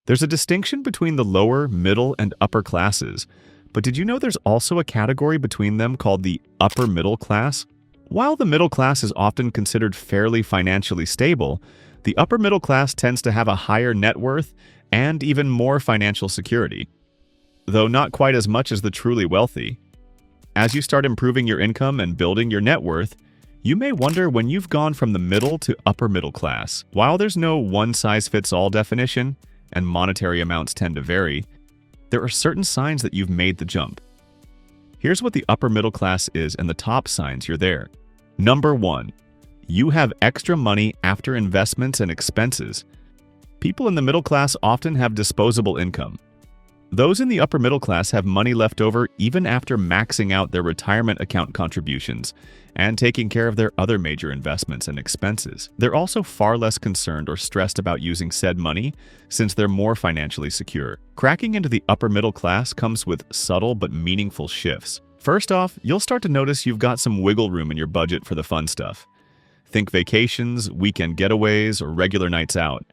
There's a distinction between the lower, middle, and upper classes, but did you know there's also a category between them called the upper middle class? While the middle class is often considered fairly financially stable, the upper middle class tends to have a higher net worth and even more financial security, though not quite as much as the truly wealthy. As you start improving your income and building your net worth, you may wonder when you've gone from the middle to upper middle class. While there's no one-size-fits-all definition, and monetary amounts tend to vary, there are certain signs that you've made the jump. Here's what the upper middle class is and the top signs you're there. Number 1. You have extra money after investments and expenses. People in the middle class often have disposable income. Those in the upper middle class have money left over even after maxing out their retirement account contributions and taking care of their other major investments and expenses. They're also far less concerned or stressed about using said money since they're more financially secure. Cracking into the upper middle class comes with subtle but meaningful shifts. First off, you'll start to notice you've got some wiggle room in your budget for the fun stuff. Think vacations, weekend getaways, or regular nights out.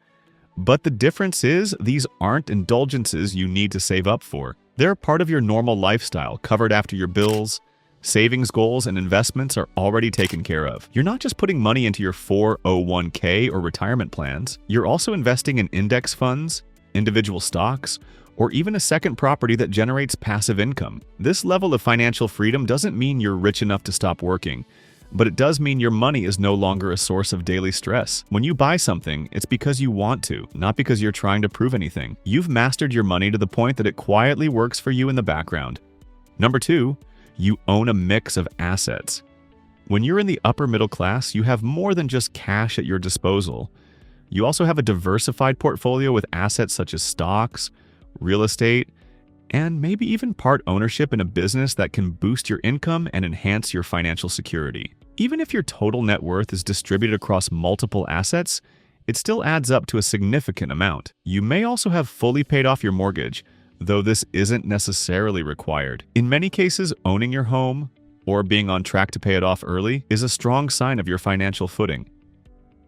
But the difference is, these aren't indulgences you need to save up for. They're part of your normal lifestyle, covered after your bills. Savings goals and investments are already taken care of. You're not just putting money into your 401k or retirement plans. You're also investing in index funds, individual stocks, or even a second property that generates passive income. This level of financial freedom doesn't mean you're rich enough to stop working, but it does mean your money is no longer a source of daily stress. When you buy something, it's because you want to, not because you're trying to prove anything. You've mastered your money to the point that it quietly works for you in the background. Number 2, you own a mix of assets. When you're in the upper middle class, you have more than just cash at your disposal. You also have a diversified portfolio with assets such as stocks, real estate, and maybe even part ownership in a business that can boost your income and enhance your financial security. Even if your total net worth is distributed across multiple assets, it still adds up to a significant amount. You may also have fully paid off your mortgage, though this isn't necessarily required. In many cases, owning your home or being on track to pay it off early is a strong sign of your financial footing.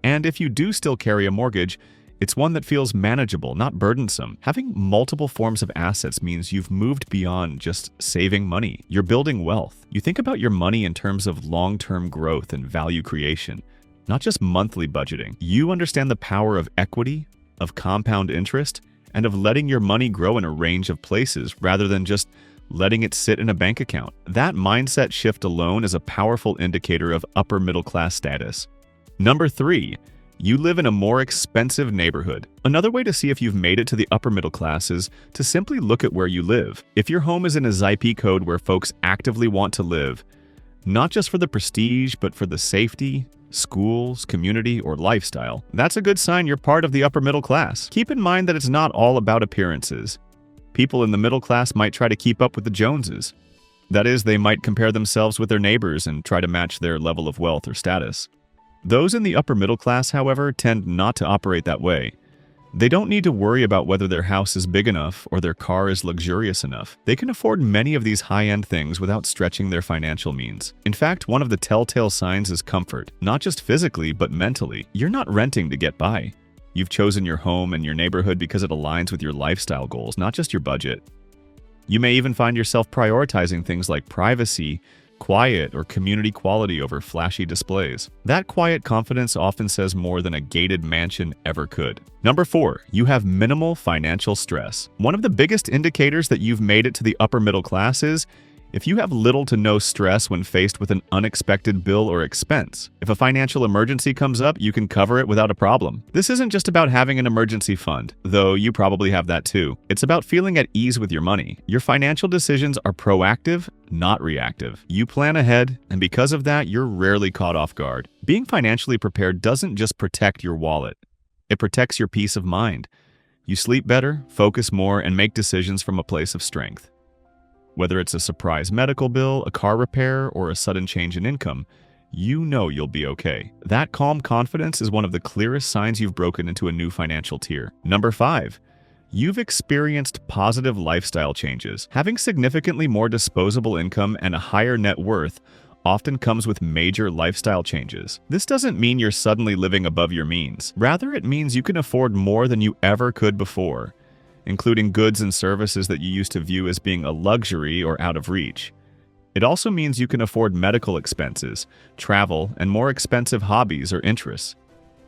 And if you do still carry a mortgage, it's one that feels manageable, not burdensome. Having multiple forms of assets means you've moved beyond just saving money. You're building wealth. You think about your money in terms of long-term growth and value creation, not just monthly budgeting. You understand the power of equity, of compound interest, and of letting your money grow in a range of places rather than just letting it sit in a bank account. That mindset shift alone is a powerful indicator of upper middle class status. Number 3. You live in a more expensive neighborhood. Another way to see if you've made it to the upper middle class is to simply look at where you live. If your home is in a ZIP code where folks actively want to live, not just for the prestige, but for the safety, schools, community, or lifestyle, that's a good sign you're part of the upper middle class. Keep in mind that it's not all about appearances. People in the middle class might try to keep up with the Joneses. That is, they might compare themselves with their neighbors and try to match their level of wealth or status. Those in the upper middle class, however, tend not to operate that way. They don't need to worry about whether their house is big enough or their car is luxurious enough. They can afford many of these high-end things without stretching their financial means. In fact, one of the telltale signs is comfort, not just physically, but mentally. You're not renting to get by. You've chosen your home and your neighborhood because it aligns with your lifestyle goals, not just your budget. You may even find yourself prioritizing things like privacy, quiet, or community quality over flashy displays. That quiet confidence often says more than a gated mansion ever could. Number 4, you have minimal financial stress. One of the biggest indicators that you've made it to the upper middle class is if you have little to no stress when faced with an unexpected bill or expense. If a financial emergency comes up, you can cover it without a problem. This isn't just about having an emergency fund, though you probably have that too. It's about feeling at ease with your money. Your financial decisions are proactive, not reactive. You plan ahead, and because of that, you're rarely caught off guard. Being financially prepared doesn't just protect your wallet. It protects your peace of mind. You sleep better, focus more, and make decisions from a place of strength. Whether it's a surprise medical bill, a car repair, or a sudden change in income, you know you'll be okay. That calm confidence is one of the clearest signs you've broken into a new financial tier. Number 5, you've experienced positive lifestyle changes. Having significantly more disposable income and a higher net worth often comes with major lifestyle changes. This doesn't mean you're suddenly living above your means. Rather, it means you can afford more than you ever could before. including goods and services that you used to view as being a luxury or out of reach. It also means you can afford medical expenses, travel, and more expensive hobbies or interests.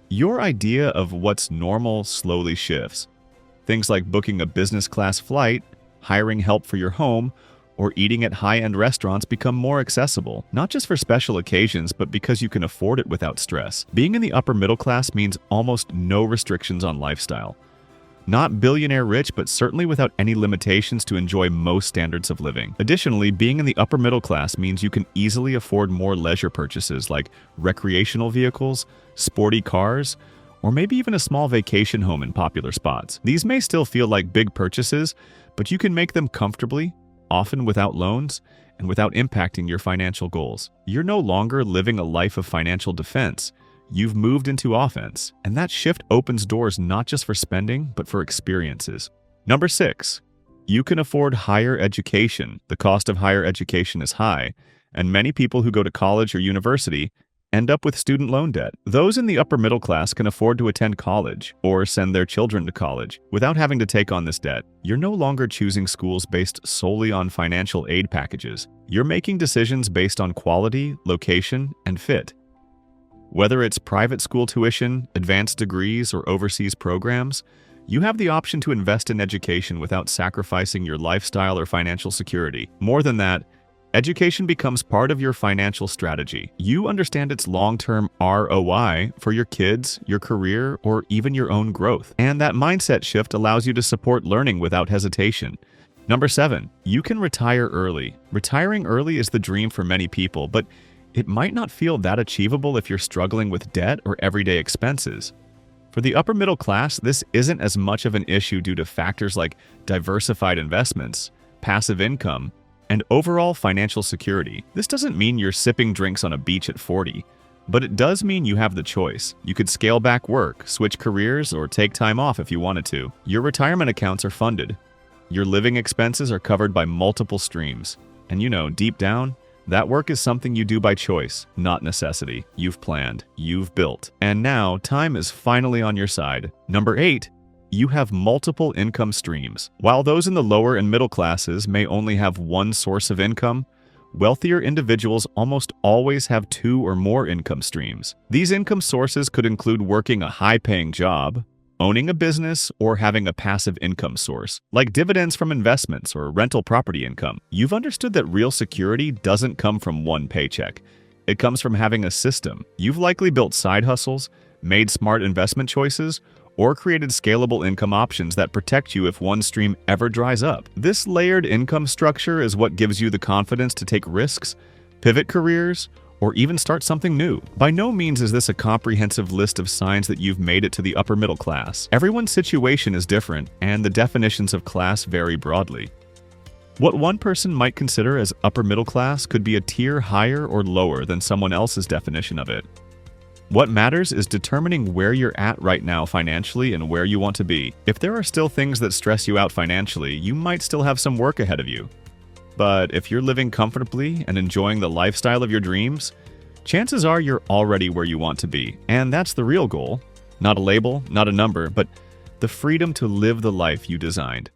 Your idea of what's normal slowly shifts. Things like booking a business class flight, hiring help for your home, or eating at high-end restaurants become more accessible, not just for special occasions, but because you can afford it without stress. Being in the upper middle class means almost no restrictions on lifestyle. Not billionaire rich, but certainly without any limitations to enjoy most standards of living. Additionally, being in the upper middle class means you can easily afford more leisure purchases like recreational vehicles, sporty cars, or maybe even a small vacation home in popular spots. These may still feel like big purchases, but you can make them comfortably, often without loans, and without impacting your financial goals. You're no longer living a life of financial defense. You've moved into offense, and that shift opens doors not just for spending, but for experiences. Number 6, you can afford higher education. The cost of higher education is high, and many people who go to college or university end up with student loan debt. Those in the upper middle class can afford to attend college or send their children to college without having to take on this debt. You're no longer choosing schools based solely on financial aid packages. You're making decisions based on quality, location, and fit. Whether it's private school tuition, advanced degrees, or overseas programs, you have the option to invest in education without sacrificing your lifestyle or financial security. More than that, education becomes part of your financial strategy. You understand its long-term ROI for your kids, your career, or even your own growth. And that mindset shift allows you to support learning without hesitation. Number 7, you can retire early. Retiring early is the dream for many people, but it might not feel that achievable if you're struggling with debt or everyday expenses. For the upper middle class, this isn't as much of an issue due to factors like diversified investments, passive income, and overall financial security. This doesn't mean you're sipping drinks on a beach at 40, but it does mean you have the choice. You could scale back work, switch careers, or take time off if you wanted to. Your retirement accounts are funded. Your living expenses are covered by multiple streams. And deep down, that work is something you do by choice, not necessity. You've planned, you've built, and now time is finally on your side. Number 8, you have multiple income streams. While those in the lower and middle classes may only have one source of income, wealthier individuals almost always have 2 or more income streams. These income sources could include working a high-paying job, owning a business, or having a passive income source, like dividends from investments or rental property income. You've understood that real security doesn't come from one paycheck. It comes from having a system. You've likely built side hustles, made smart investment choices, or created scalable income options that protect you if one stream ever dries up. This layered income structure is what gives you the confidence to take risks, pivot careers, or even start something new. By no means is this a comprehensive list of signs that you've made it to the upper middle class. Everyone's situation is different, and the definitions of class vary broadly. What one person might consider as upper middle class could be a tier higher or lower than someone else's definition of it. What matters is determining where you're at right now financially and where you want to be. If there are still things that stress you out financially, you might still have some work ahead of you. But if you're living comfortably and enjoying the lifestyle of your dreams, chances are you're already where you want to be. And that's the real goal. Not a label, not a number, but the freedom to live the life you designed.